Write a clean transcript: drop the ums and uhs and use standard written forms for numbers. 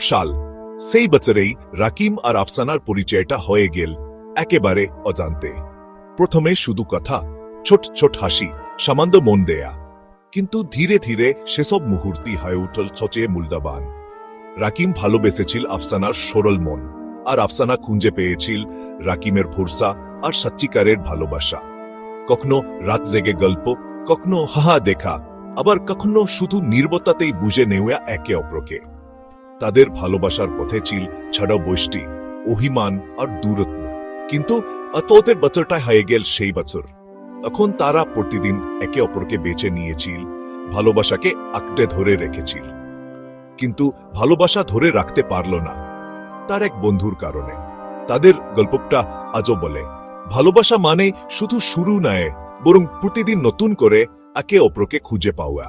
সাল সেই বছরেই রাকিম আর আফসানার পরিচয়টা হয়ে গেল একেবারে অজান্তে। প্রথমে শুধু কথা, ছোট ছোট হাসি, সামান্য মন দেয়া, কিন্তু ধীরে ধীরে সেসব মুহূর্তই হয়ে উঠল সবচেয়ে মূল্যবান। রাকিম ভালোবেসেছিল আফসানার সরল মন, আর আফসানা খুঁজে পেয়েছিল রাকিমের ভরসা আর সত্যিকারের ভালোবাসা। কখনো রাত জেগে গল্প, কখনো হাহা দেখা, আবার কখনো শুধু নির্বতাতেই বুঝে নেওয়া একে অপরকে। তাদের ভালোবাসার পথে ছিল ছাড়া বৈষ্টি, অভিমান আর দূরত্ব, কিন্তু অততের বছরটা হয়ে গেল সেই বছর। এখন তারা প্রতিদিন একে অপরকে বেছে নিয়েছিল, ভালোবাসাকে আঁকড়ে ধরে রেখেছিল। কিন্তু ভালোবাসা ধরে রাখতে পারল না তার এক বন্ধুর কারণে। তাদের গল্পটা আজও বলে, ভালোবাসা মানে শুধু শুরু নয়, বরং প্রতিদিন নতুন করে একে অপরকে খুঁজে পাওয়া।